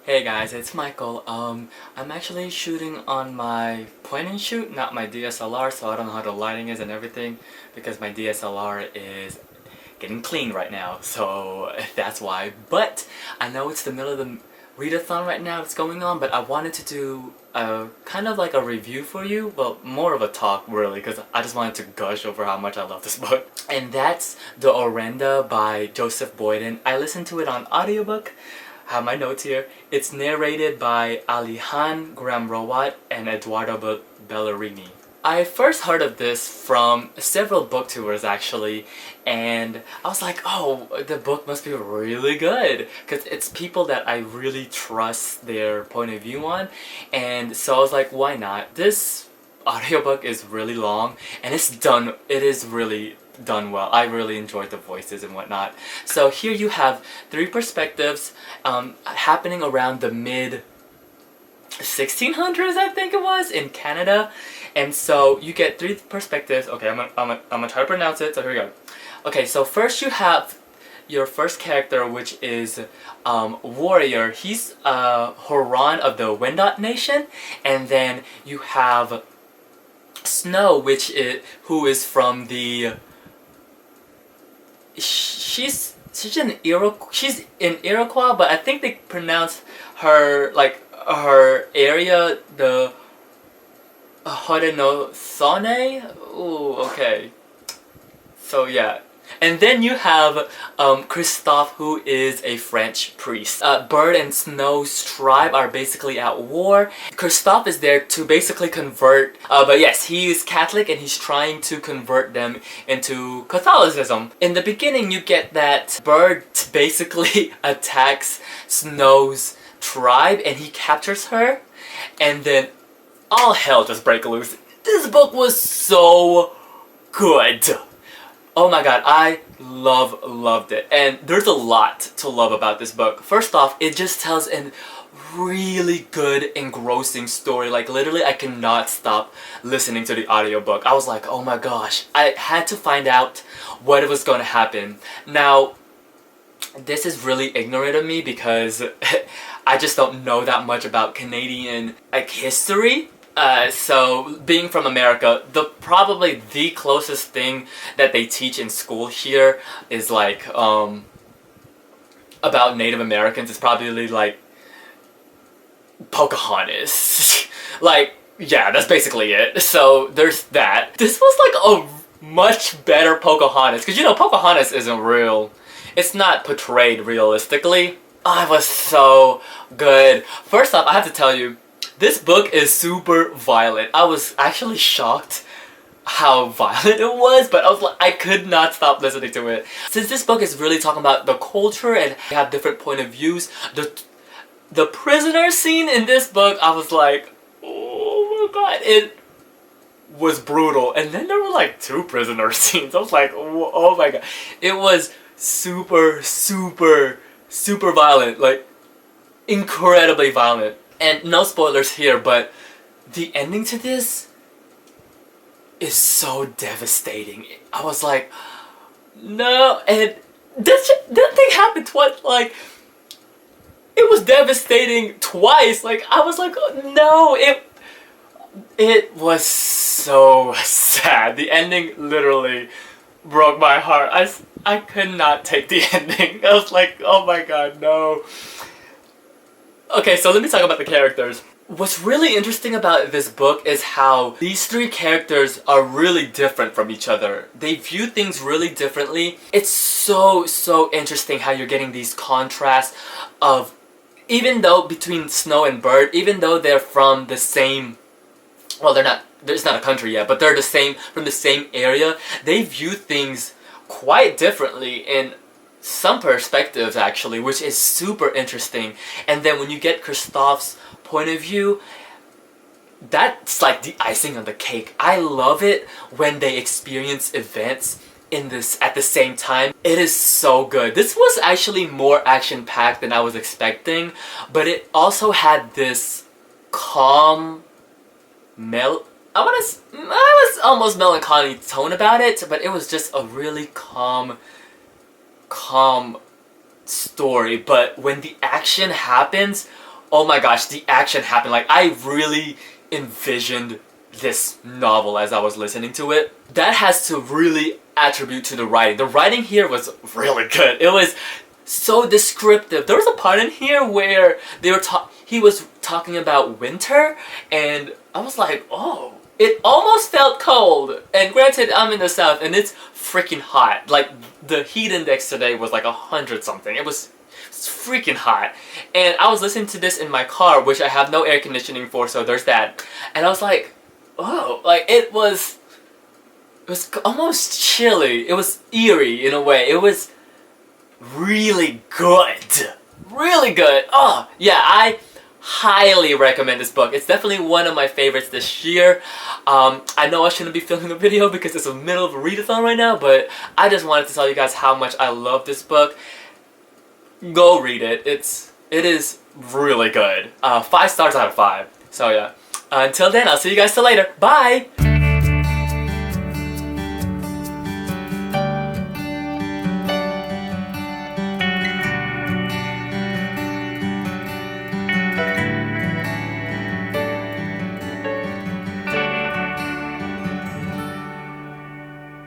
Hey guys, it's Michael. I'm actually shooting on my point and shoot, not my DSLR, so I don't know how the lighting is and everything because my DSLR is getting clean right now, so that's why. But I know it's the middle of the readathon right now that's going on, but I wanted to do a kind of like a review for you, well, more of a talk really, because I just wanted to gush over how much I love this book. And that's The Orenda by Joseph Boyden. I listened to it on audiobook. Have my notes here. It's narrated by Alihan Graham-Rowat and Eduardo Bellerini. I first heard of this from several book tours actually, and I was like, oh, the book must be really good because it's people that I really trust their point of view on, and so I was like, why not? This audiobook is really long and it is really done well. I really enjoyed the voices and whatnot. So here you have three perspectives happening around the mid 1600s, I think it was, in Canada. And so you get three perspectives. Okay, I'm gonna try to pronounce it, so here we go. Okay, so first you have your first character, which is Warrior. He's Huron of the Wendat Nation. And then you have Snow, who is from the... She's in Iroquois, but I think they pronounce her, like, her area, the Haudenosaunee? Ooh, okay. So yeah. And then you have Christophe, who is a French priest. Bird and Snow's tribe are basically at war. Christophe is there to basically convert, but yes, he is Catholic and he's trying to convert them into Catholicism. In the beginning, you get that Bird basically attacks Snow's tribe and he captures her, and then all hell just breaks loose. This book was so good. Oh my god, I loved it. And there's a lot to love about this book. First off, it just tells a really good, engrossing story. Like, literally, I cannot stop listening to the audiobook. I was like, oh my gosh. I had to find out what was going to happen. Now, this is really ignorant of me because I just don't know that much about Canadian, like, history. So being from America, probably the closest thing that they teach in school here is like about Native Americans is probably like Pocahontas. Like, yeah, that's basically it. So there's that. This was like a much better Pocahontas, because you know Pocahontas isn't real. It's not portrayed realistically. Oh, it was so good. First off, I have to tell you, this book is super violent. I was actually shocked how violent it was, but I could not stop listening to it. Since this book is really talking about the culture and you have different point of views, the prisoner scene in this book, I was like, oh my god, it was brutal. And then there were like two prisoner scenes. I was like, oh my god. It was super violent, like incredibly violent. And no spoilers here, but the ending to this is so devastating. I was like, no, and that thing happened twice. Like, it was devastating twice. Like, I was like, oh, no, it was so sad. The ending literally broke my heart. I could not take the ending. I was like, oh my god, no. Okay, so let me talk about the characters. What's really interesting about this book is how these three characters are really different from each other. They view things really differently. It's so interesting how you're getting these contrasts of, even though between Snow and Bird, even though they're from the same, well, there's not a country yet, but they're from the same area, they view things quite differently in some perspectives actually, which is super interesting. And then when you get Christophe's point of view, that's like the icing on the cake. I love it when they experience events at the same time. It is so good. This was actually more action-packed than I was expecting, but it also had this calm I was almost melancholy tone about it, but it was just a really calm story. But when the action happens, oh my gosh, the action happened. Like, I really envisioned this novel as I was listening to it. That has to really attribute to the writing. The writing here was really good. It was so descriptive. There was a part in here where he was talking about winter, and I was like, oh, it almost felt cold. And granted, I'm in the south and it's freaking hot. Like, the heat index today was like 100 something. It's freaking hot. And I was listening to this in my car, which I have no air conditioning for, so there's that. And I was like, oh, like it was almost chilly. It was eerie in a way. It was really good. Really good. Oh, yeah, I highly recommend this book. It's definitely one of my favorites this year. I know I shouldn't be filming a video because it's the middle of a readathon right now, but I just wanted to tell you guys how much I love this book. Go read it. It is really good. 5 stars out of 5. So yeah. Until then, I'll see you guys till later. Bye!